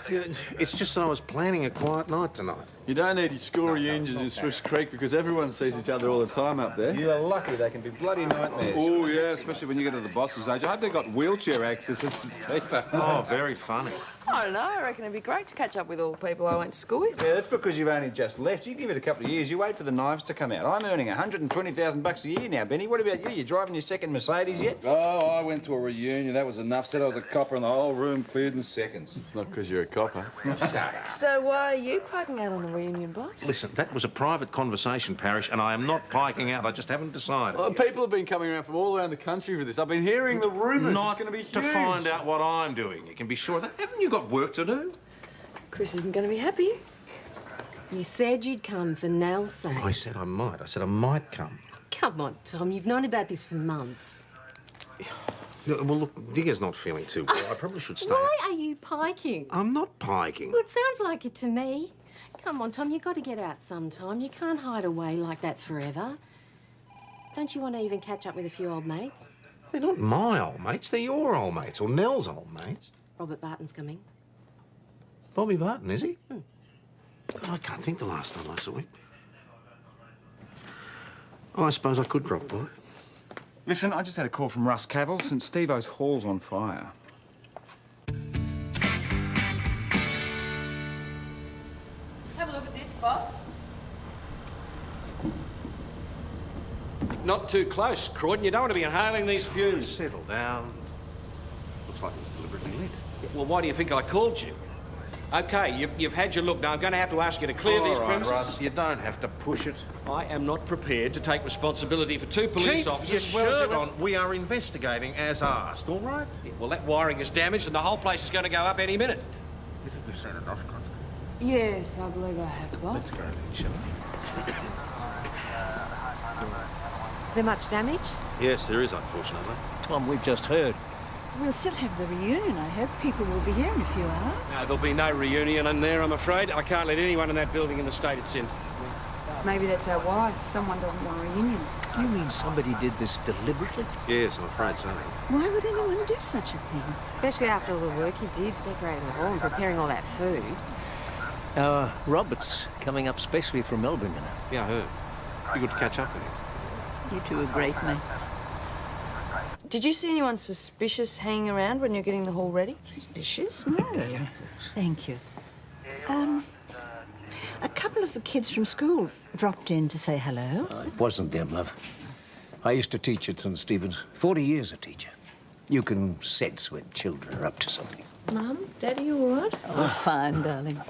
Yeah, it's just that I was planning a quiet night tonight. You don't need your school reunions in Swiss Creek because everyone sees each other all the time up there. You're lucky. They can be bloody nightmares. Oh, yeah, especially when you get to the boss's age. I hope they've got wheelchair access as Steve. Oh, very funny. I don't know. I reckon it'd be great to catch up with all the people I went to school with. Yeah, that's because you've only just left. You give it a couple of years. You wait for the knives to come out. I'm earning $120,000 a year now, Benny. What about you? You driving your second Mercedes yet? Oh, I went to a reunion. That was enough. Said I was a copper and the whole room cleared in seconds. It's not because you're a copper. So why are you piking out on the reunion, boss? Listen, that was a private conversation, Parish, and I am not piking out. I just haven't decided. Well, people have been coming around from all around the country for this. I've been hearing the rumours. Not it's going to be huge. to find out what I'm doing. You can be sure of that. Haven't you got work to do? Chris isn't going to be happy. You said you'd come for Nell's sake. I said I might. I said I might come. Come on, Tom. You've known about this for months. Well, look, Digger's not feeling too well. I probably should stay. Why are you piking? I'm not piking. Well, it sounds like it to me. Come on, Tom. You've got to get out sometime. You can't hide away like that forever. Don't you want to even catch up with a few old mates? They're not my old mates. They're your old mates, or Nell's old mates. Robert Barton's coming. Bobby Barton, is he? God, I can't think the last time I saw him. Oh, I suppose I could drop by. Listen, I just had a call from Russ Cavell. St Steve-O's hall's on fire. Have a look at this, boss. Not too close, Croydon. You don't want to be inhaling these fumes. Settle down. Looks like it was deliberately lit. Well, why do you think I called you? OK, you've had your look. Now, I'm going to have to ask you to clear these premises. Russ, you don't have to push it. I am not prepared to take responsibility for two police Keep officers. your shirt on. We are investigating as asked, all right? Yeah, well, that wiring is damaged and the whole place is going to go up any minute. You think you've said enough, Constable? Yes, I believe I have, boss. Let's go then, shall we? Is there much damage? Yes, there is, unfortunately. Tom, we've just heard. We'll still have the reunion, I hope. People will be here in a few hours. No, there'll be no reunion in there, I'm afraid. I can't let anyone in that building in the state it's in. Maybe that's our why. Someone doesn't want a reunion. You mean somebody did this deliberately? Yes, I'm afraid so. Why would anyone do such a thing? Especially after all the work you did decorating the hall and preparing all that food. Robert's coming up specially from Melbourne, you know. Yeah, I heard. Be good to catch up with him. You two are great mates. Did you see anyone suspicious hanging around when you're getting the hall ready? Suspicious? No. Thank you. A couple of the kids from school dropped in to say hello. It wasn't them, love. I used to teach at St Stephen's. 40 years a teacher. You can sense when children are up to something. Mum, Daddy, you all right? Oh, fine, darling.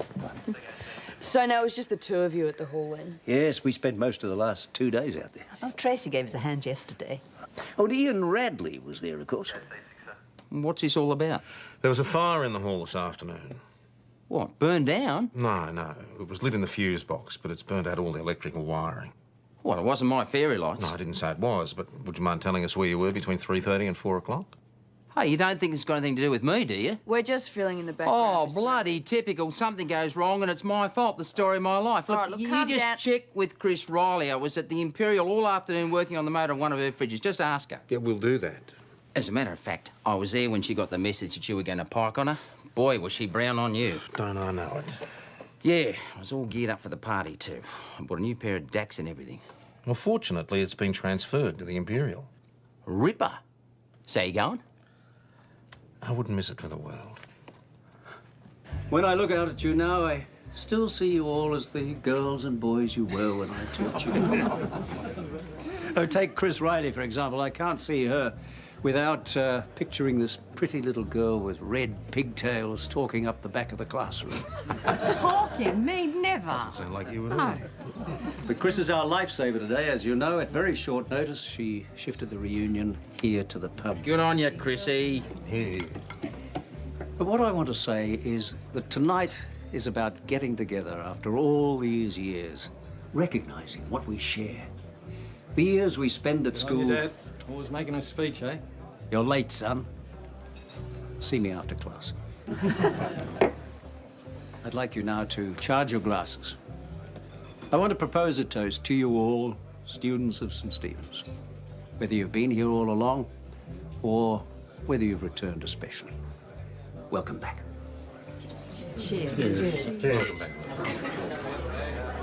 So now it was just the two of you at the hall then? Yes, we spent most of the last 2 days out there. Oh, Tracy gave us a hand yesterday. Oh, and Ian Radley was there, of course. What's this all about? There was a fire in the hall this afternoon. What, burned down? No. It was lit in the fuse box, but it's burnt out all the electrical wiring. Well, it wasn't my fairy lights. No, I didn't say it was, but would you mind telling us where you were between 3:30 and 4 o'clock? Hey, you don't think it's got anything to do with me, do you? We're just filling in the background. Oh, bloody typical. Something goes wrong and it's my fault, the story of my life. Look, All right, look, you calm just down. check with Chris Riley. I was at the Imperial all afternoon working on the motor of one of her fridges. Just ask her. Yeah, we'll do that. As a matter of fact, I was there when she got the message that you were going to pike on her. Boy, was she brown on you. Don't I know it? Yeah, I was all geared up for the party, too. I bought a new pair of Daks and everything. Well, fortunately, it's been transferred to the Imperial. Ripper. So you going? I wouldn't miss it for the world. When I look out at you now, I still see you all as the girls and boys you were when I taught you. Oh, take Chris Riley, for example. I can't see her without picturing this pretty little girl with red pigtails talking up the back of the classroom. Talking? Me, never. Doesn't sound like you at all. But Chris is our lifesaver today, as you know. At very short notice, she shifted the reunion here to the pub. Good on you, Chrissy. Here. But what I want to say is that tonight is about getting together after all these years, recognising what we share. The years we spend at school... Dad. Always making a speech, eh? You're late, son. See me after class. I'd like you now to charge your glasses. I want to propose a toast to you all, students of St Stephen's. Whether you've been here all along, or whether you've returned especially. Welcome back. Welcome back.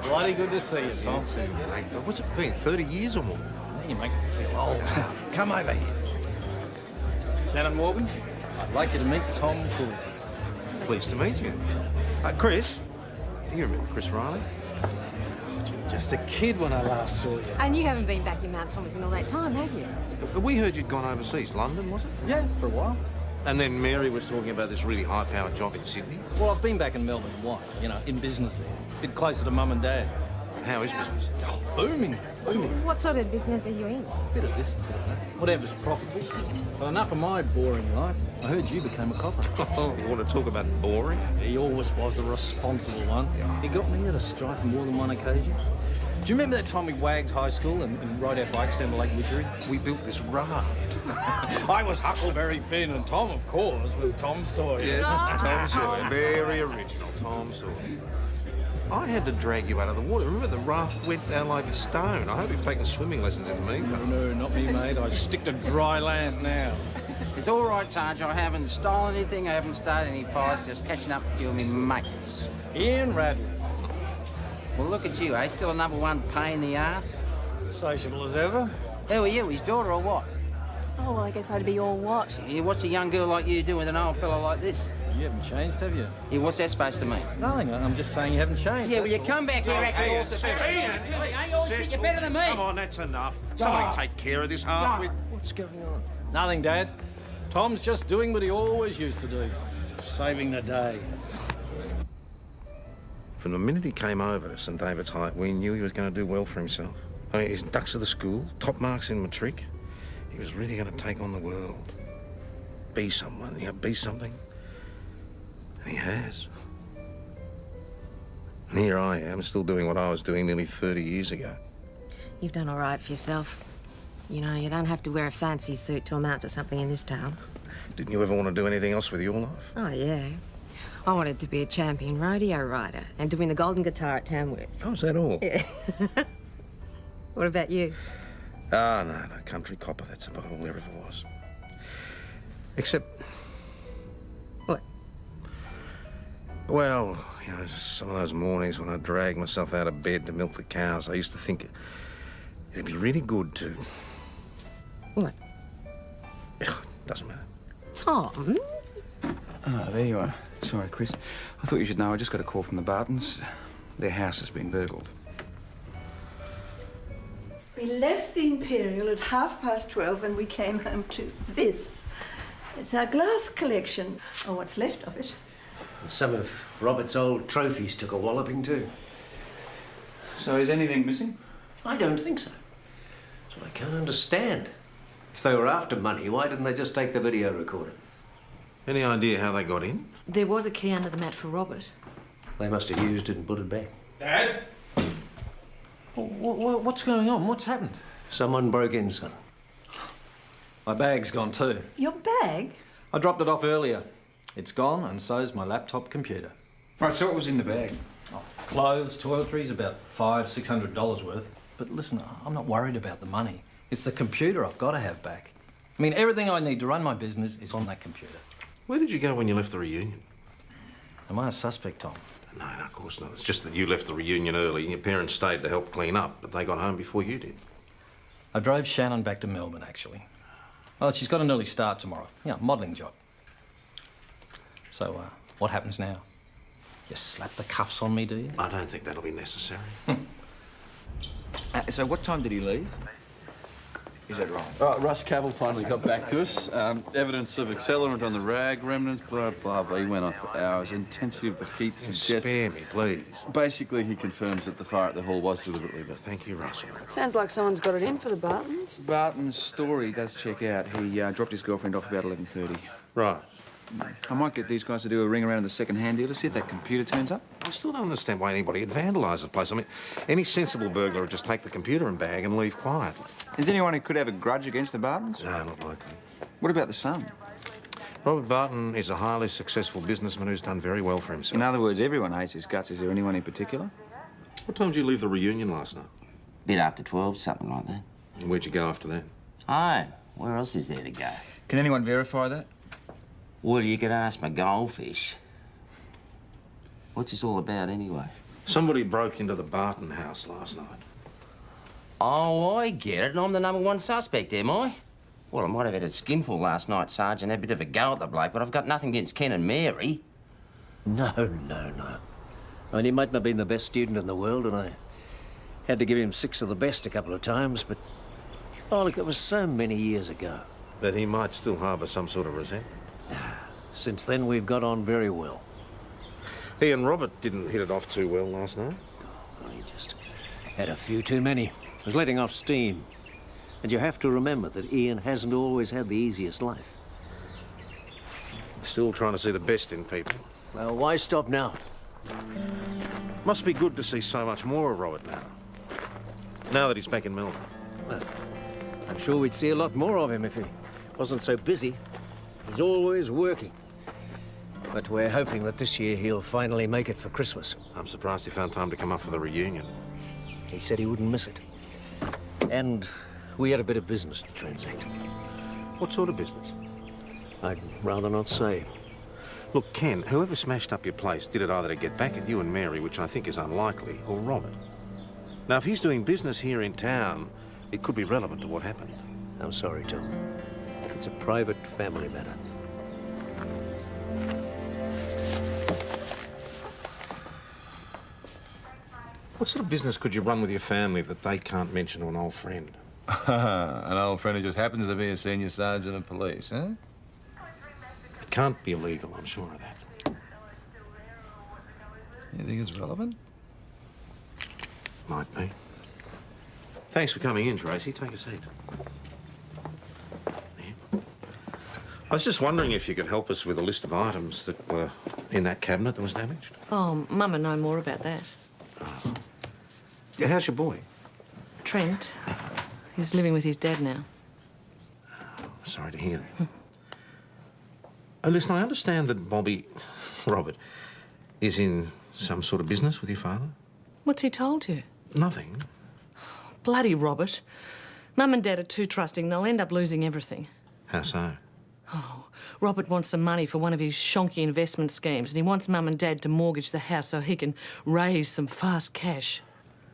Bloody good to see you, Tom. Mate, what's it been, 30 years or more? You make me feel old. Come over here. Shannon Morgan, I'd like you to meet Tom Cool. Pleased to meet you. Chris, you remember Chris Riley? Just a kid when I last saw you. And you haven't been back in Mount Thomas in all that time, have you? We heard you'd gone overseas. London, was it? Yeah, for a while. And then Mary was talking about this really high-powered job in Sydney. Well, I've been back in Melbourne a while, you know, in business there. A bit closer to Mum and Dad. How is business? Oh, booming. What sort of business are you in? Bit of this, bit of that. Whatever's profitable. But enough of my boring life. I heard you became a copper. Oh, you want to talk about boring? He always was a responsible one. He got me at a strife on more than one occasion. Do you remember that time we wagged high school and rode our bikes down to Lake Widgery? We built this raft. I was Huckleberry Finn, and Tom, of course, was Tom Sawyer. Yeah, Tom Sawyer. Very original, Tom Sawyer. I had to drag you out of the water. Remember, the raft went down like a stone. I hope you've taken swimming lessons in the meantime. No, not me, mate. I stick to dry land now. It's all right, Sarge. I haven't stolen anything. I haven't started any fires. Just catching up with a few of me mates. Ian Radley. Well, look at you, eh? Still a number one pain in the ass. Sociable as ever. Who are you, his daughter or what? Oh, well, I guess I'd be all what? Yeah, what's a young girl like you doing with an old fella like this? You haven't changed, have you? Yeah, what's that supposed to mean? Nothing. I'm just saying you haven't changed. Yeah, well, you that's all. come back here acting all sit. Hey, you all think you're better than me. Come on, that's enough. Somebody take care of this half. What's going on? Nothing, Dad. Tom's just doing what he always used to do. Saving the day. From the minute he came over to St David's Height, we knew he was going to do well for himself. I mean, his ducks of the school, top marks in matric. He was really going to take on the world. Be someone, you know, be something. And he has. And here I am, still doing what I was doing nearly 30 years ago. You've done all right for yourself. You know, you don't have to wear a fancy suit to amount to something in this town. Didn't you ever want to do anything else with your life? Oh, yeah. I wanted to be a champion rodeo rider and to win the golden guitar at Tamworth. Oh, is that all? Yeah. What about you? Ah, no, country copper, that's about all there ever was. Except... What? Well, you know, some of those mornings when I dragged myself out of bed to milk the cows, I used to think it'd be really good to... What? Doesn't matter. Tom? Oh, there you are. Sorry, Chris. I thought you should know I just got a call from the Bartons. Their house has been burgled. We left the Imperial at 12:30 and we came home to this. It's our glass collection, or what's left of it. Some of Robert's old trophies took a walloping too. So is anything missing? I don't think so. That's what I can't understand. If they were after money, why didn't they just take the video recorder? Any idea how they got in? There was a key under the mat for Robert. They must have used it and put it back. Dad? What's going on? What's happened? Someone broke in, son. My bag's gone too. Your bag? I dropped it off earlier. It's gone, and so's my laptop computer. Right, so what was in the bag? Clothes, toiletries, about $500–600 worth. But listen, I'm not worried about the money. It's the computer I've got to have back. I mean, everything I need to run my business is on that computer. Where did you go when you left the reunion? Am I a suspect, Tom? No, of course not. It's just that you left the reunion early and your parents stayed to help clean up, but they got home before you did. I drove Shannon back to Melbourne, actually. Well, she's got an early start tomorrow. Yeah, modelling job. So, what happens now? You slap the cuffs on me, do you? I don't think that'll be necessary. So what time did he leave? Is that right? Russ Cavill finally got back to us. Evidence of accelerant on the rag, remnants, blah, blah, blah. He went on for hours. Intensity of the heat suggests... Spare me, please. Basically, he confirms that the fire at the hall was deliberately lit. Thank you, Russell. Sounds like someone's got it in for the Bartons. Barton's story does check out. He dropped his girlfriend off about 11:30. Right. I might get these guys to do a ring around the second-hand dealer, see if that computer turns up. I still don't understand why anybody would vandalise the place. I mean, any sensible burglar would just take the computer and bag and leave quietly. Is anyone who could have a grudge against the Bartons? No, not likely. What about the son? Robert Barton is a highly successful businessman who's done very well for himself. In other words, everyone hates his guts. Is there anyone in particular? What time did you leave the reunion last night? Bit after 12, something like that. And where'd you go after that? Oh, where else is there to go? Can anyone verify that? Well, you could ask my goldfish. What's this all about, anyway? Somebody broke into the Barton house last night. Oh, I get it, and I'm the #1 suspect, am I? Well, I might have had a skinful last night, Sergeant, had a bit of a go at the bloke, but I've got nothing against Ken and Mary. No. I mean, he mightn't have been the best student in the world, and I had to give him 6 of the best a couple of times, but... Oh, look, it was so many years ago. But he might still harbour some sort of resentment. Since then, we've got on very well. He and Robert didn't hit it off too well last night. Well, he just had a few too many. He was letting off steam. And you have to remember that Ian hasn't always had the easiest life. Still trying to see the best in people. Well, why stop now? Must be good to see so much more of Robert now. Now that he's back in Melbourne. Well, I'm sure we'd see a lot more of him if he wasn't so busy. He's always working. But we're hoping that this year he'll finally make it for Christmas. I'm surprised he found time to come up for the reunion. He said he wouldn't miss it. And we had a bit of business to transact. What sort of business? I'd rather not say. Look, Ken, whoever smashed up your place did it either to get back at you and Mary, which I think is unlikely, or Robert. Now, if he's doing business here in town, it could be relevant to what happened. I'm sorry, Tom. It's a private family matter. What sort of business could you run with your family that they can't mention to an old friend? An old friend who just happens to be a senior sergeant of police, huh? It can't be illegal, I'm sure of that. You think it's relevant? Might be. Thanks for coming in, Tracy. Take a seat. There. I was just wondering if you could help us with a list of items that were in that cabinet that was damaged. Oh, Mum would know more about that. Yeah, how's your boy? Trent. He's living with his dad now. Sorry to hear that. Listen, I understand that Robert, is in some sort of business with your father? What's he told you? Nothing. Bloody Robert. Mum and Dad are too trusting. They'll end up losing everything. How so? Oh, Robert wants some money for one of his shonky investment schemes, and he wants Mum and Dad to mortgage the house so he can raise some fast cash.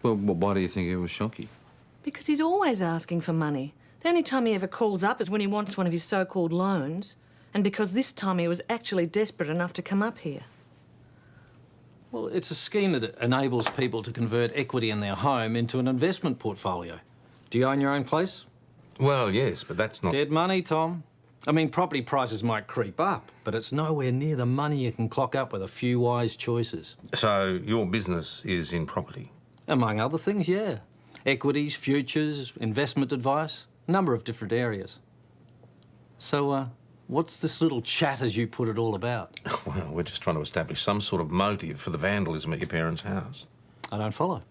Well, why do you think it was shonky? Because he's always asking for money. The only time he ever calls up is when he wants one of his so-called loans. And because this time he was actually desperate enough to come up here. Well, it's a scheme that enables people to convert equity in their home into an investment portfolio. Do you own your own place? Well, yes, but that's not... Dead money, Tom. I mean, property prices might creep up, but it's nowhere near the money you can clock up with a few wise choices. So your business is in property? Among other things, yeah. Equities, futures, investment advice, a number of different areas. So, what's this little chat, as you put it, all about? Well, we're just trying to establish some sort of motive for the vandalism at your parents' house. I don't follow.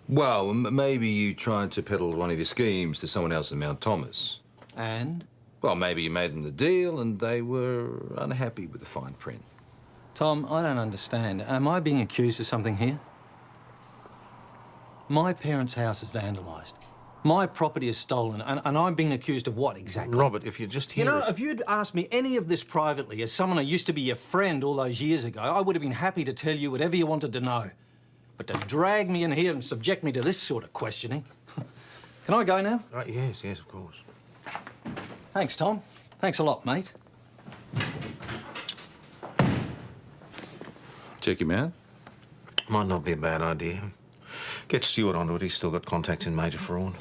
Well, maybe you tried to peddle one of your schemes to someone else in Mount Thomas. And? Well, maybe you made them the deal and they were unhappy with the fine print. Tom, I don't understand. Am I being accused of something here? My parents' house is vandalised. My property is stolen, and I'm being accused of what exactly? Robert, if you just hear You know, us... if you'd asked me any of this privately, as someone who used to be your friend all those years ago, I would have been happy to tell you whatever you wanted to know. But to drag me in here and subject me to this sort of questioning... Can I go now? Yes, of course. Thanks, Tom. Thanks a lot, mate. Check him out. Might not be a bad idea. Get Stuart onto it. He's still got contacts in major fraud.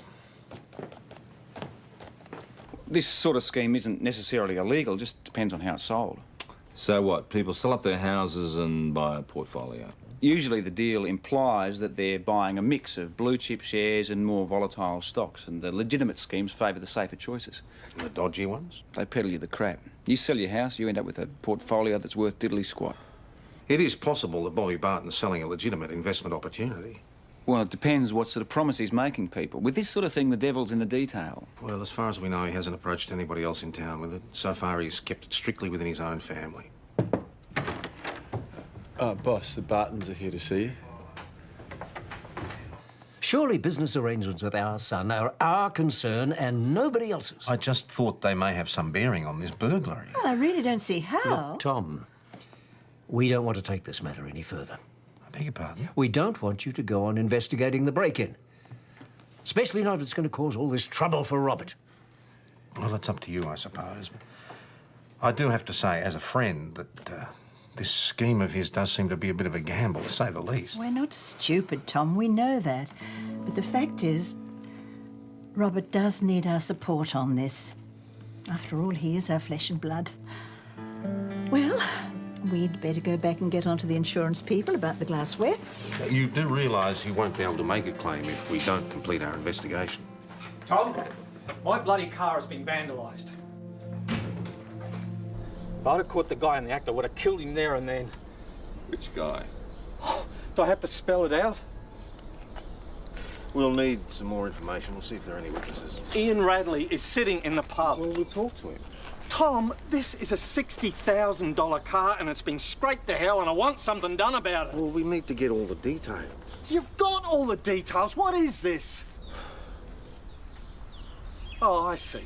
This sort of scheme isn't necessarily illegal, just depends on how it's sold. So what? People sell up their houses and buy a portfolio? Usually the deal implies that they're buying a mix of blue chip shares and more volatile stocks, and the legitimate schemes favour the safer choices. And the dodgy ones? They peddle you the crap. You sell your house, you end up with a portfolio that's worth diddly squat. It is possible that Bobby Barton's selling a legitimate investment opportunity. Well, it depends what sort of promise he's making people. With this sort of thing, the devil's in the detail. Well, as far as we know, he hasn't approached anybody else in town with it. So far, he's kept it strictly within his own family. Boss, the Bartons are here to see you. Surely business arrangements with our son are our concern and nobody else's. I just thought they may have some bearing on this burglary. Well, I really don't see how. Look, Tom, We don't want to take this matter any further. I beg your pardon? We don't want you to go on investigating the break-in. Especially not if it's going to cause all this trouble for Robert. Well, it's up to you, I suppose. But I do have to say, as a friend, that this scheme of his does seem to be a bit of a gamble, to say the least. We're not stupid, Tom. We know that. But the fact is, Robert does need our support on this. After all, he is our flesh and blood. Well, we'd better go back and get onto the insurance people about the glassware. You do realise he won't be able to make a claim if we don't complete our investigation. Tom, my bloody car has been vandalised. If I'd have caught the guy in the act, I would have killed him there and then. Which guy? Do I have to spell it out? We'll need some more information. We'll see if there are any witnesses. Ian Radley is sitting in the pub. Well, we'll talk to him. Tom, this is a $60,000 car and it's been scraped to hell and I want something done about it. Well, we need to get all the details. You've got all the details. What is this? Oh, I see.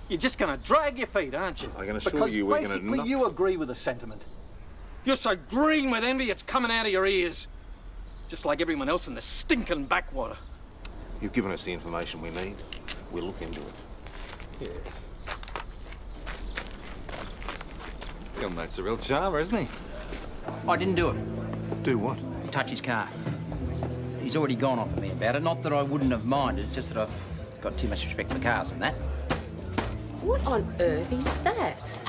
You're just going to drag your feet, aren't you? I can assure because you we're going to... basically you agree with the sentiment. You're so green with envy it's coming out of your ears. Just like everyone else in the stinking backwater. You've given us the information we need. We'll look into it. Yeah. Your mate's a real charmer, isn't he? I didn't do it. Do what? Touch his car. He's already gone off at me about it. Not that I wouldn't have minded, it's just that I've got too much respect for cars and that. What on earth is that?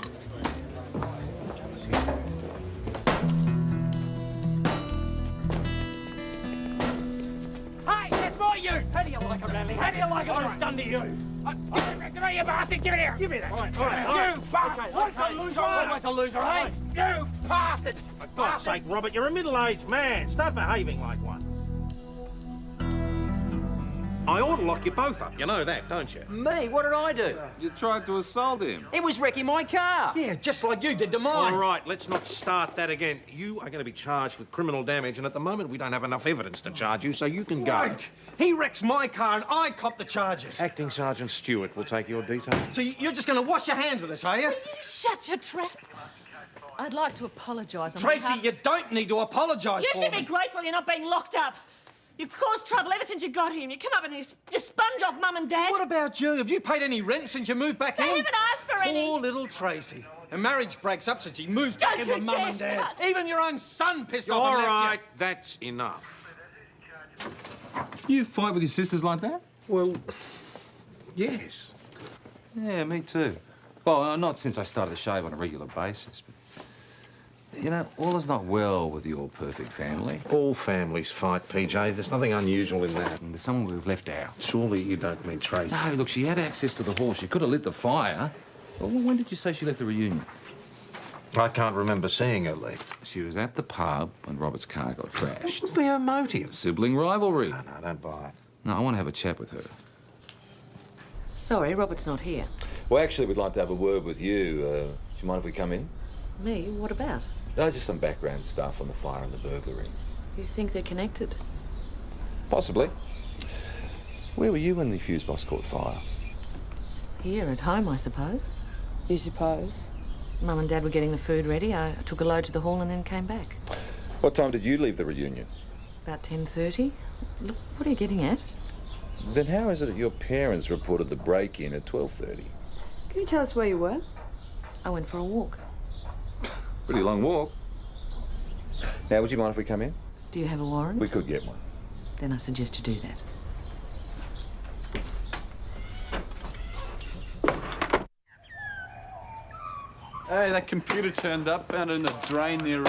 Hey, that's my ute! How do you like it, Radley? How do you like it when it's done to you? Give it here, you bastard! Give it here! Give me that! All right. You bastard! Once a loser, always a loser, eh? You bastard! For God's sake, Robert, you're a middle-aged man. Start behaving like one. I ought to lock you both up. You know that, don't you? Me? What did I do? You tried to assault him. It was wrecking my car. Yeah, just like you did to mine. All right, let's not start that again. You are going to be charged with criminal damage, and at the moment we don't have enough evidence to charge you, so you can go. Right. He wrecks my car and I cop the charges. Acting Sergeant Stewart will take your details. So you're just going to wash your hands of this, are you? You shut your trap. I'd like to apologise on Tracy, behalf... you don't need to apologise You for should me. be grateful you're not being locked up. You've caused trouble ever since you got here. You come up and you sponge off Mum and Dad. What about you? Have you paid any rent since you moved back in? I haven't asked for any. Poor little Tracy. Her marriage breaks up since she moves back in with Mum and Dad. Even your own son pissed off All and left right, that's enough. You fight with your sisters like that? Well, yes. Yeah, me too. Well, not since I started to shave on a regular basis, but... You know, all is not well with your perfect family. All families fight, PJ. There's nothing unusual in that. And there's someone we've left out. Surely you don't mean Tracy. No, look, she had access to the hall. She could have lit the fire. Well, when did you say she left the reunion? I can't remember seeing her leave. She was at the pub when Robert's car got crashed. What would be her motive? Sibling rivalry. No, I don't buy it. No, I want to have a chat with her. Sorry, Robert's not here. Well, actually, we'd like to have a word with you. Do you mind if we come in? Me? What about? Just some background stuff on the fire and the burglary. You think they're connected? Possibly. Where were you when the fuse box caught fire? Here, at home, I suppose. You suppose? Mum and Dad were getting the food ready. I took a load to the hall and then came back. What time did you leave the reunion? About 10:30. Look, what are you getting at? Then how is it that your parents reported the break-in at 12:30? Can you tell us where you were? I went for a walk. Pretty long walk. Now, would you mind if we come in? Do you have a warrant? We could get one. Then I suggest you do that. Hey, that computer turned up. Found it in the drain near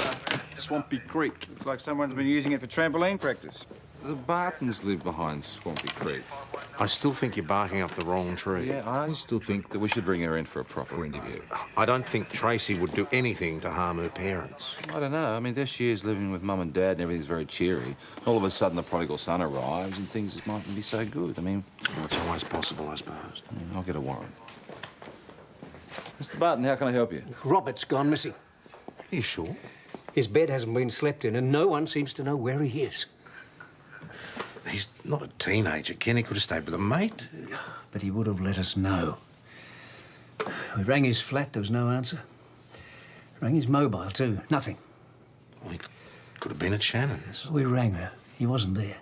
Swampy Creek. Looks like someone's been using it for trampoline practice. The Bartons live behind Swampy Creek. I still think you're barking up the wrong tree. Yeah, I still think that we should bring her in for a proper interview. I don't think Tracy would do anything to harm her parents. I don't know. I mean, there she is living with Mum and Dad and everything's very cheery. All of a sudden, the prodigal son arrives and things mightn't be so good. I mean... Well, it's always possible, I suppose. Yeah, I'll get a warrant. Mr. Barton, how can I help you? Robert's gone missing. Are you sure? His bed hasn't been slept in and no one seems to know where he is. He's not a teenager, Ken. He could have stayed with a mate. But he would have let us know. We rang his flat, there was no answer. Rang his mobile, too. Nothing. Well, he could have been at Shannon's. We rang her. He wasn't there.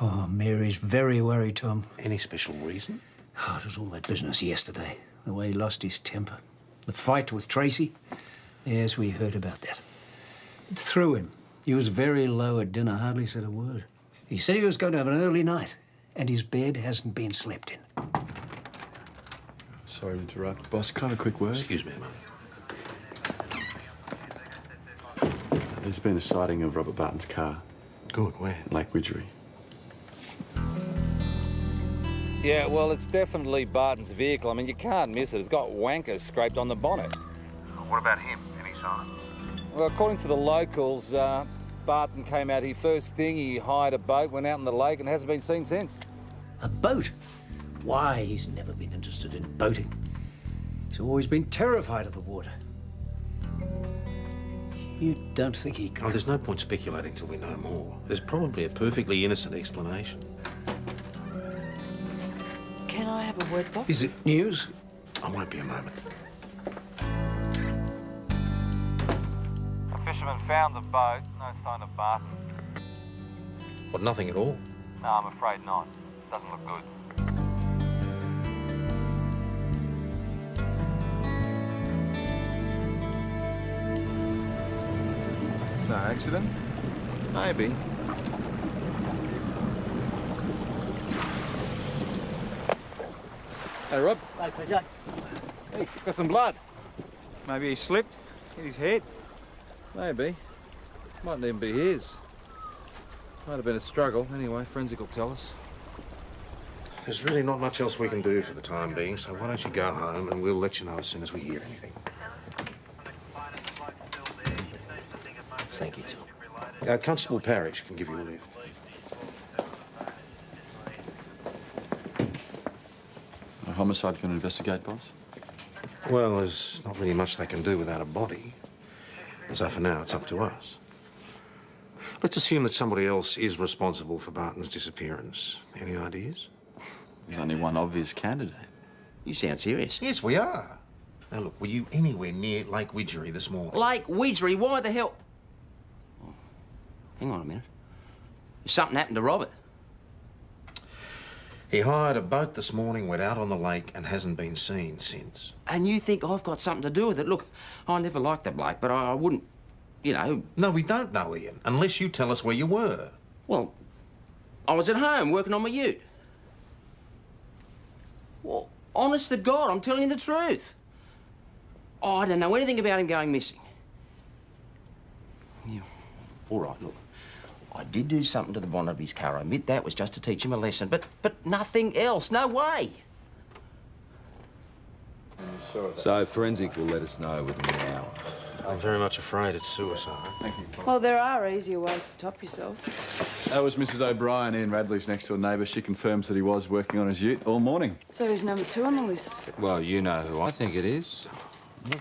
Oh, Mary's very worried, Tom. Any special reason? Oh, it was all that business yesterday. The way he lost his temper. The fight with Tracy. Yes, we heard about that. It threw him. He was very low at dinner, hardly said a word. He said he was going to have an early night, and his bed hasn't been slept in. Sorry to interrupt. Boss, can I have a quick word? Excuse me, Mum. There's been a sighting of Robert Barton's car. Good, where? Lake Widgery. Yeah, well, it's definitely Barton's vehicle. I mean, you can't miss it. It's got wankers scraped on the bonnet. What about him? Any sign? Well, according to the locals, Barton came out here first thing. He hired a boat, went out in the lake, and hasn't been seen since. A boat? Why, he's never been interested in boating. He's always been terrified of the water. You don't think he could... Oh, there's no point speculating till we know more. There's probably a perfectly innocent explanation. Can I have a word, Bob? Is it news? I won't be a moment. A fisherman found the boat. No sign of Barton. What, nothing at all? No, I'm afraid not. Doesn't look good. So, accident? Maybe. Hey, Rob. Hey, got some blood. Maybe he slipped, hit his head. Maybe. Mightn't even be his. Might have been a struggle. Anyway, forensic will tell us. There's really not much else we can do for the time being, so why don't you go home and we'll let you know as soon as we hear anything. Thank you, Tom. Constable Parrish can give you a lift. A homicide going to investigate, boss? Well, there's not really much they can do without a body. So for now, it's up to us. Let's assume that somebody else is responsible for Barton's disappearance. Any ideas? There's only one obvious candidate. You sound serious. Yes, we are. Now, look, were you anywhere near Lake Widgery this morning? Lake Widgery? Why the hell... Oh, hang on a minute. Something happened to Robert. He hired a boat this morning, went out on the lake, and hasn't been seen since. And you think I've got something to do with it? Look, I never liked the bloke, but I wouldn't, you know... No, we don't know, Ian, unless you tell us where you were. Well, I was at home working on my ute. Well, honest to God, I'm telling you the truth. Oh, I don't know anything about him going missing. Yeah. All right, look. I did do something to the bonnet of his car. I admit that was just to teach him a lesson, but nothing else. No way. So forensic will let us know within an hour. I'm very much afraid it's suicide. Thank you. Well, there are easier ways to top yourself. That was Mrs. O'Brien, Ian Radley's next-door neighbour. She confirms that he was working on his ute all morning. So who's number 2 on the list? Well, you know who I think it is.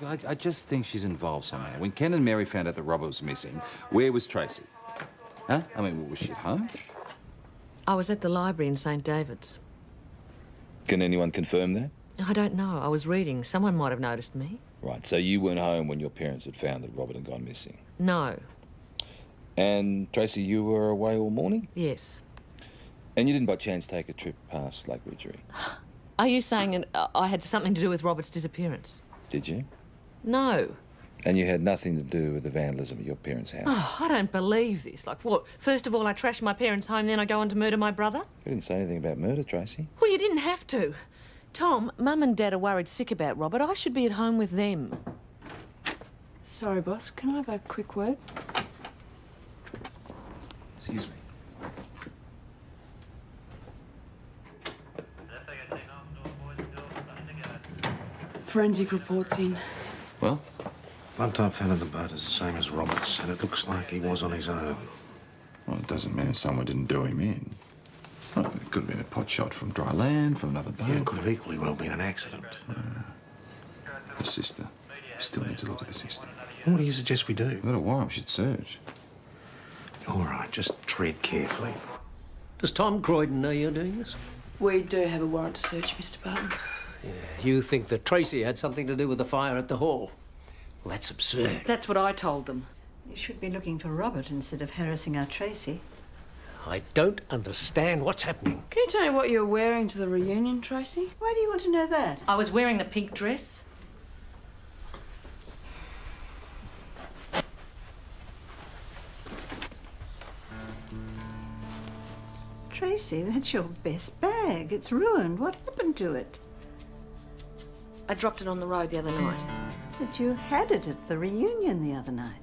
Look, I just think she's involved somehow. When Ken and Mary found out that Robert was missing, where was Tracy? Huh? I mean, was she at home? I was at the library in St. David's. Can anyone confirm that? I don't know. I was reading. Someone might have noticed me. Right, so you weren't home when your parents had found that Robert had gone missing? No. And, Tracy, you were away all morning? Yes. And you didn't by chance take a trip past Lake Widgery? Are you saying I had something to do with Robert's disappearance? Did you? No. And you had nothing to do with the vandalism at your parents' house? Oh, I don't believe this. Like, what? First of all, I trashed my parents' home, then I go on to murder my brother? You didn't say anything about murder, Tracy. Well, you didn't have to. Tom, Mum and Dad are worried sick about Robert. I should be at home with them. Sorry, boss. Can I have a quick word? Excuse me. Forensic reports in. Well? Blood type found in the boat is the same as Robert's, and it looks like he was on his own. Well, it doesn't mean someone didn't do him in. Well, it could have been a pot shot from dry land, from another boat. Yeah, it could have equally well been an accident. The sister. We still need to look at the sister. What do you suggest we do? We've got a warrant. We should search. All right, just tread carefully. Does Tom Croydon know you're doing this? We do have a warrant to search, Mr. Barton. Yeah, you think that Tracy had something to do with the fire at the hall? Well, that's absurd. That's what I told them. You should be looking for Robert instead of harassing our Tracy. I don't understand what's happening. Can you tell me what you were wearing to the reunion, Tracy? Why do you want to know that? I was wearing the pink dress. Tracy, that's your best bag. It's ruined. What happened to it? I dropped it on the road the other night. But you had it at the reunion the other night.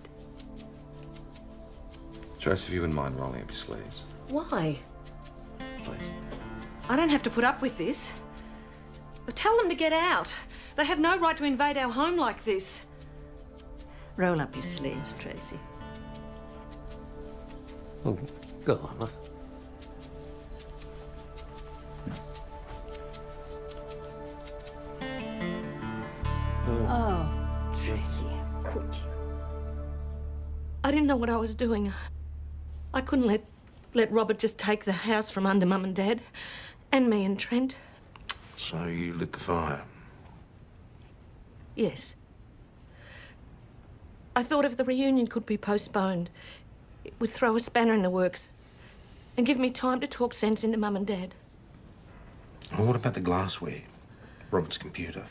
Tracy, if you wouldn't mind rolling up your sleeves. Why? Please. I don't have to put up with this. But tell them to get out. They have no right to invade our home like this. Roll up your sleeves, Tracy. Oh, go on. Huh? Oh, Tracy, how could you? I didn't know what I was doing. I couldn't let Robert just take the house from under Mum and Dad, and me and Trent. So you lit the fire? Yes. I thought if the reunion could be postponed, it would throw a spanner in the works and give me time to talk sense into Mum and Dad. Well, what about the glassware? Robert's computer?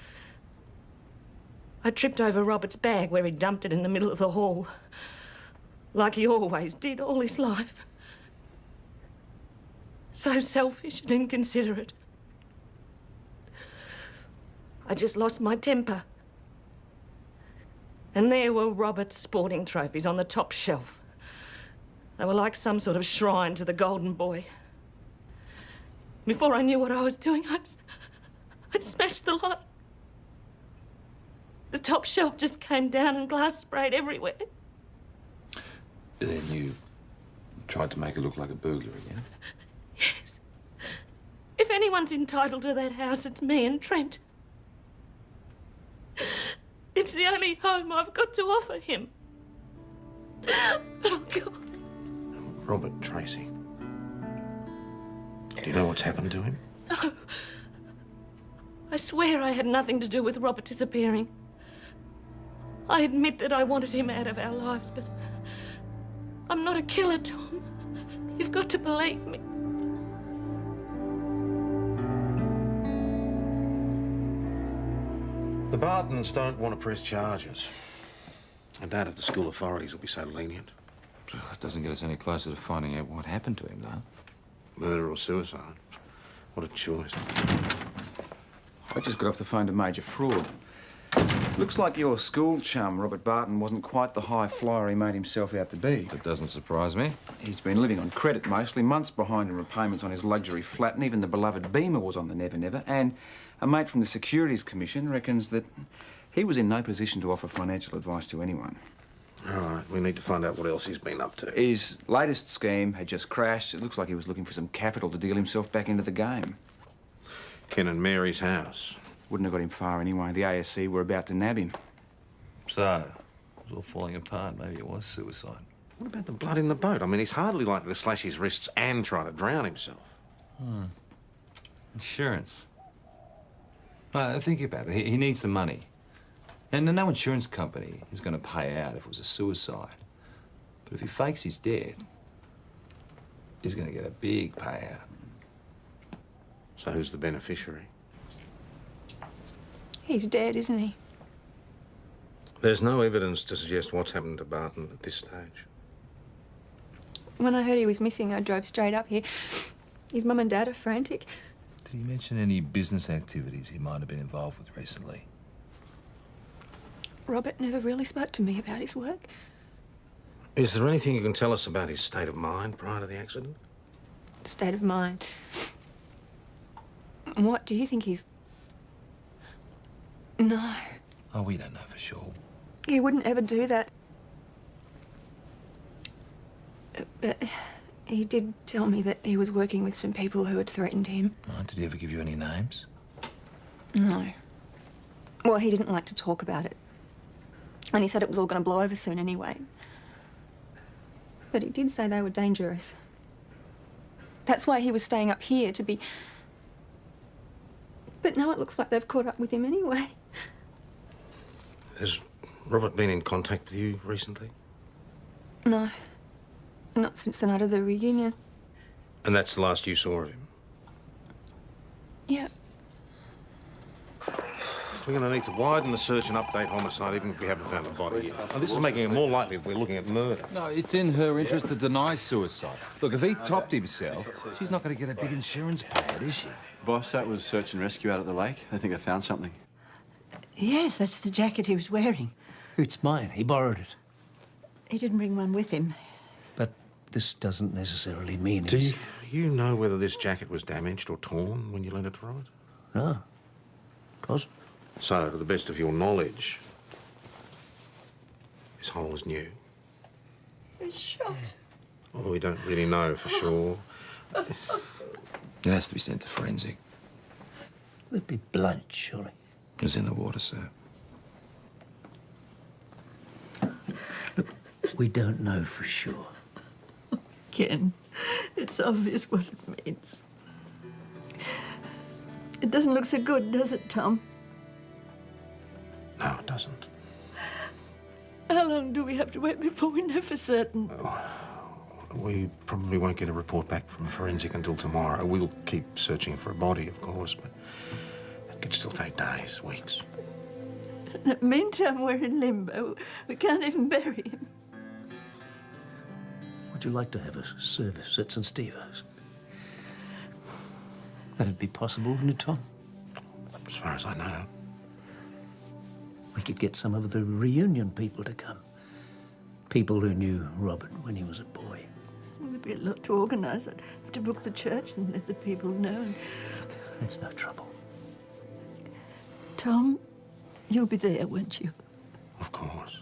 I tripped over Robert's bag where he dumped it in the middle of the hall. Like he always did all his life. So selfish and inconsiderate. I just lost my temper. And there were Robert's sporting trophies on the top shelf. They were like some sort of shrine to the golden boy. Before I knew what I was doing, I'd smashed the lot. The top shelf just came down and glass sprayed everywhere. Then you tried to make it look like a burglary, yeah? Yes. If anyone's entitled to that house, it's me and Trent. It's the only home I've got to offer him. Oh, God. Robert, Tracy. Do you know what's happened to him? No. I swear I had nothing to do with Robert disappearing. I admit that I wanted him out of our lives, but I'm not a killer, Tom. You've got to believe me. The Bartons don't want to press charges. I doubt if the school authorities will be so lenient. It doesn't get us any closer to finding out what happened to him, though. Murder or suicide? What a choice. I just got off the phone to Major Fraud. Looks like your school chum, Robert Barton, wasn't quite the high flyer he made himself out to be. That doesn't surprise me. He's been living on credit mostly, months behind in repayments on his luxury flat, and even the beloved Beamer was on the never-never. And a mate from the Securities Commission reckons that he was in no position to offer financial advice to anyone. All right, we need to find out what else he's been up to. His latest scheme had just crashed. It looks like he was looking for some capital to deal himself back into the game. Ken and Mary's house. Wouldn't have got him far anyway. The ASC were about to nab him. So, it was all falling apart. Maybe it was suicide. What about the blood in the boat? I mean, he's hardly likely to slash his wrists and try to drown himself. Insurance. Think about it. He needs the money. And no insurance company is going to pay out if it was a suicide. But if he fakes his death, he's going to get a big payout. So who's the beneficiary? He's dead, isn't he? There's no evidence to suggest what's happened to Barton at this stage. When I heard he was missing, I drove straight up here. His mum and dad are frantic. Did he mention any business activities he might have been involved with recently? Robert never really spoke to me about his work. Is there anything you can tell us about his state of mind prior to the accident? State of mind. What, do you think he's... No. Oh, we don't know for sure. He wouldn't ever do that. But he did tell me that he was working with some people who had threatened him. Oh, did he ever give you any names? No. Well, he didn't like to talk about it. And he said it was all going to blow over soon anyway. But he did say they were dangerous. That's why he was staying up here, to be... But now it looks like they've caught up with him anyway. Has Robert been in contact with you recently? No. Not since the night of the reunion. And that's the last you saw of him? Yeah. We're going to need to widen the search and update homicide even if we haven't found the body yet. Now, this is making it more likely that we're looking at murder. No, it's in her interest to deny suicide. Look, if he topped himself, she's not going to get a big insurance payout, is she? Boss, that was search and rescue out at the lake. I think they found something. Yes, that's the jacket he was wearing. It's mine. He borrowed it. He didn't bring one with him. But this doesn't necessarily mean Do he's... you know whether this jacket was damaged or torn when you lent it to Robert? No. It wasn't. So, to the best of your knowledge, this hole is new. He was shot. Well, we don't really know for sure. It has to be sent to forensic. It'd be blunt, surely. It was in the water, sir. Look, we don't know for sure. Ken, it's obvious what it means. It doesn't look so good, does it, Tom? No, it doesn't. How long do we have to wait before we know for certain? We probably won't get a report back from forensic until tomorrow. We'll keep searching for a body, of course, but it could still take days, weeks. In the meantime, we're in limbo. We can't even bury him. Would you like to have a service at St. Stephen's? That'd be possible, wouldn't it, Tom? As far as I know. We could get some of the reunion people to come. People who knew Robert when he was a boy. There'd be a lot to organise. I'd have to book the church and let the people know. That's no trouble. Tom, you'll be there, won't you? Of course.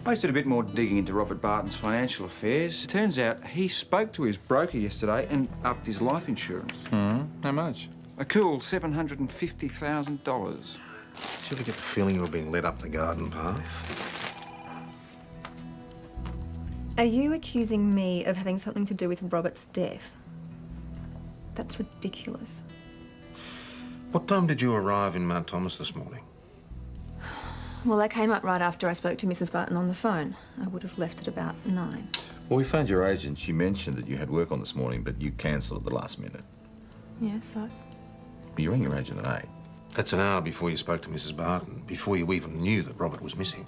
I just did a bit more digging into Robert Barton's financial affairs. It turns out he spoke to his broker yesterday and upped his life insurance. How much? A cool $750,000. Did you ever get the feeling you were being led up the garden path? Are you accusing me of having something to do with Robert's death? That's ridiculous. What time did you arrive in Mount Thomas this morning? Well, I came up right after I spoke to Mrs. Barton on the phone. I would have left at about 9. Well, we phoned your agent. She mentioned that you had work on this morning, but you cancelled at the last minute. Yeah, so? You rang your agent at 8. That's an hour before you spoke to Mrs. Barton, before you even knew that Robert was missing.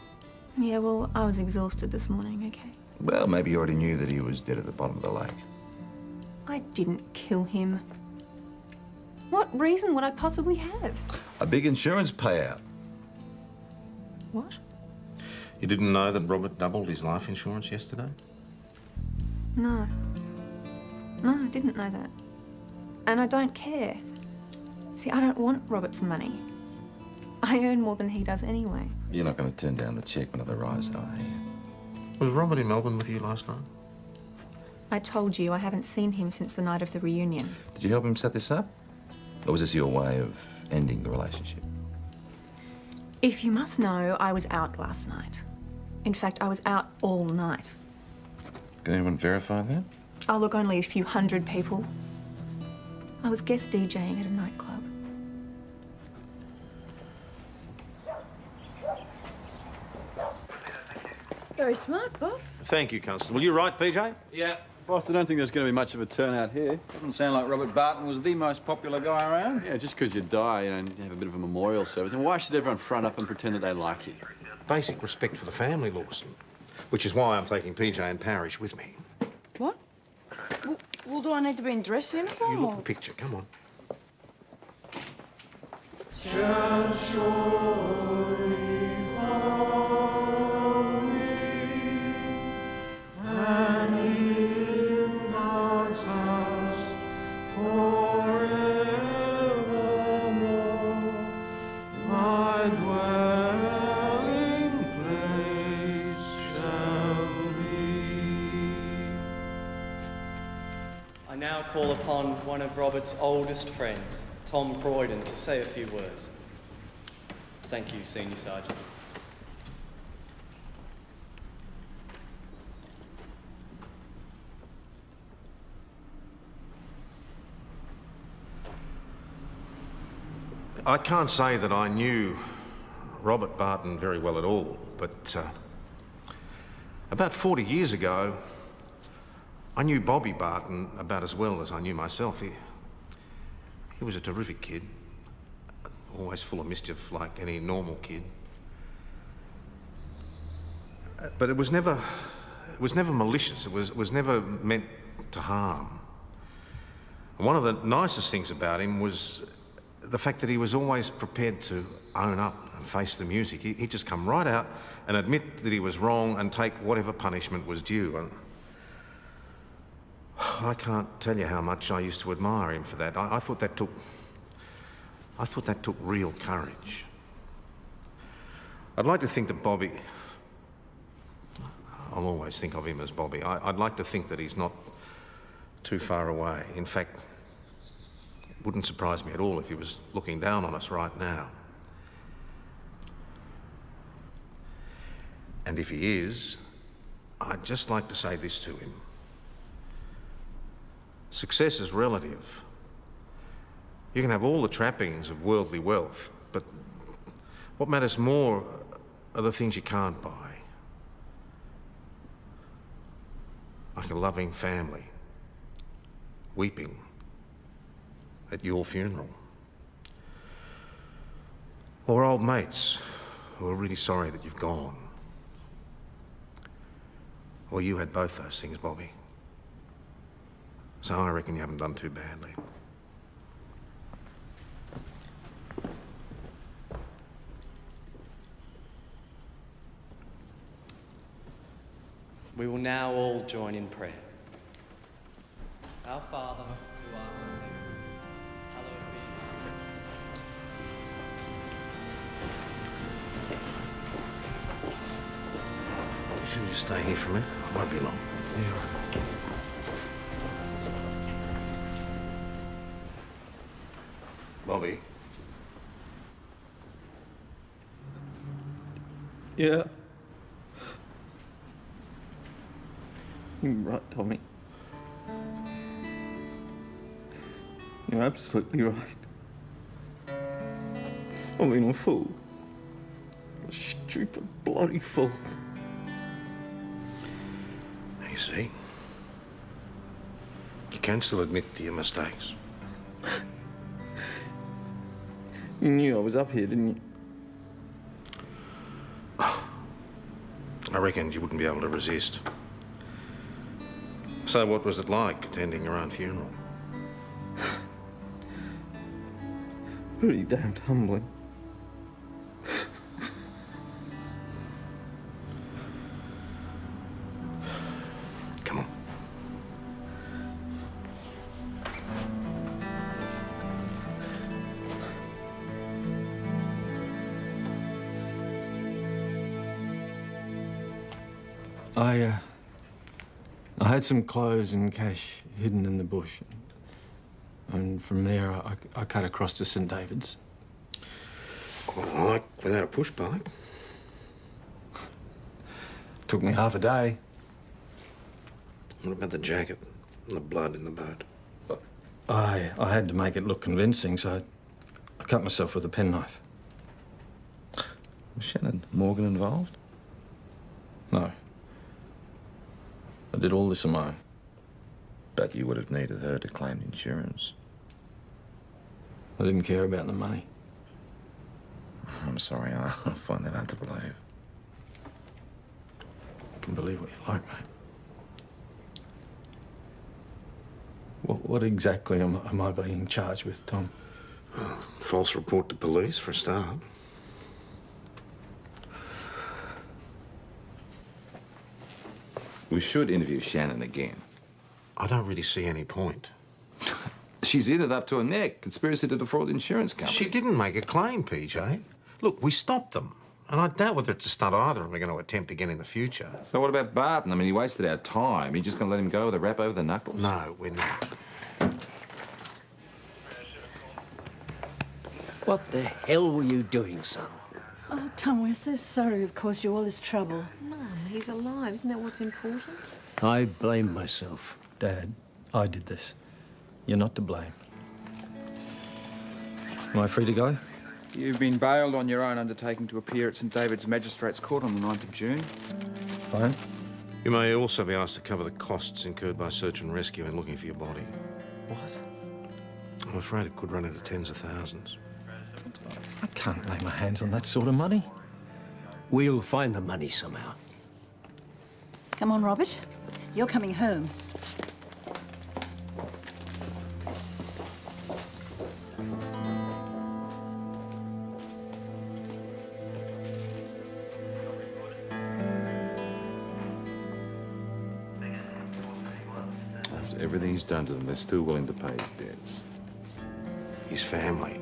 Yeah, well, I was exhausted this morning, okay? Well, maybe you already knew that he was dead at the bottom of the lake. I didn't kill him. What reason would I possibly have? A big insurance payout. What? You didn't know that Robert doubled his life insurance yesterday? No. No, I didn't know that. And I don't care. See, I don't want Robert's money. I earn more than he does anyway. You're not going to turn down the cheque when it arrives, though, are you? Was Robert in Melbourne with you last night? I told you I haven't seen him since the night of the reunion. Did you help him set this up? Or was this your way of ending the relationship? If you must know, I was out last night. In fact, I was out all night. Can anyone verify that? Oh, look, only a few hundred people. I was guest DJing at a nightclub. Very smart, boss. Thank you, Constable. You right, PJ? Yeah. Boss, I don't think there's going to be much of a turnout here. Doesn't sound like Robert Barton was the most popular guy around. Yeah, just because you die, you have a bit of a memorial service. And why should everyone front up and pretend that they like you? Basic respect for the family, Lawson. Which is why I'm taking PJ and Parrish with me. What? Well, do I need to be in dress uniform? You look or- the picture, come on. Shall surely follow me, and in God's house forevermore, my dwelling place shall be. I now call upon one of Robert's oldest friends, Tom Croydon, to say a few words. Thank you, Senior Sergeant. I can't say that I knew Robert Barton very well at all, but About 40 years ago, I knew Bobby Barton about as well as I knew myself. He was a terrific kid, always full of mischief like any normal kid. But it was never malicious. It was never meant to harm. And one of the nicest things about him was the fact that he was always prepared to own up and face the music. He'd just come right out and admit that he was wrong and take whatever punishment was due. And I can't tell you how much I used to admire him for that. I thought that took real courage. I'd like to think that Bobby... I'll always think of him as Bobby. I'd like to think that he's not too far away. In fact, it wouldn't surprise me at all if he was looking down on us right now. And if he is, I'd just like to say this to him. Success is relative. You can have all the trappings of worldly wealth, but what matters more are the things you can't buy. Like a loving family, weeping at your funeral. Or old mates who are really sorry that you've gone. Well, you had both those things, Bobby. So I reckon you haven't done too badly. We will now all join in prayer. Our Father, who art in heaven, hallowed be. Shouldn't you stay here for a minute? I won't be long. Yeah. Bobby. Yeah. You're right, Tommy. You're absolutely right. I've been a fool. A stupid bloody fool. You see? You can still admit to your mistakes. You knew I was up here, didn't you? I reckoned you wouldn't be able to resist. So what was it like attending your own funeral? Pretty damned humbling. Come on. I had some clothes and cash hidden in the bush. And from there, I cut across to St. David's. Quite a hike without a push bike. Took me half a day. What about the jacket and the blood in the boat? I had to make it look convincing, so I cut myself with a penknife. Was Shannon Morgan involved? No. I did all this on my own. But you would have needed her to claim insurance. I didn't care about the money. I'm sorry, I find that hard to believe. You can believe what you like, mate. What exactly am I being charged with, Tom? False report to police, for a start. We should interview Shannon again. I don't really see any point. She's in it up to her neck. Conspiracy to defraud the insurance company. She didn't make a claim, PJ. Look, we stopped them. And I doubt whether it's a stunt either and we're going to attempt again in the future. So what about Barton? I mean, he wasted our time. You just going to let him go with a rap over the knuckles? No, we're not. What the hell were you doing, son? Oh, Tom, we're so sorry we've caused you all this trouble. Mum, he's alive. Isn't that what's important? I blame myself. Dad, I did this. You're not to blame. Am I free to go? You've been bailed on your own undertaking to appear at St. David's Magistrates Court on the 9th of June. Fine. You may also be asked to cover the costs incurred by search and rescue and looking for your body. What? I'm afraid it could run into tens of thousands. I can't lay my hands on that sort of money. We'll find the money somehow. Come on, Robert. You're coming home. After everything he's done to them, they're still willing to pay his debts. His family.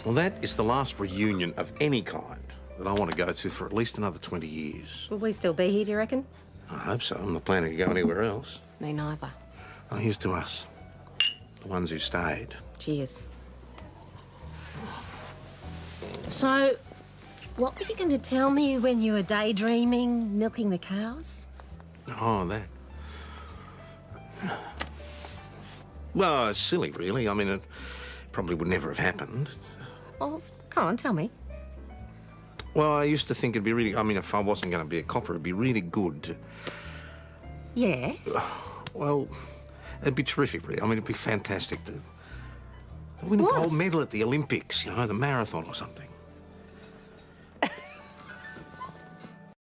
Well, that is the last reunion of any kind that I want to go to for at least another 20 years. Will we still be here, do you reckon? I hope so. I'm not planning to go anywhere else. Me neither. Well, here's to us. The ones who stayed. Cheers. So, what were you going to tell me when you were daydreaming, milking the cows? Oh, that. Well, it's silly, really. I mean, it probably would never have happened. Oh, come on, tell me. Well, I used to think it'd be really... I mean, if I wasn't going to be a copper, it'd be really good to... Yeah? Well, it'd be terrific, really. I mean, it'd be fantastic to win a What? gold medal at the Olympics, you know, the marathon or something.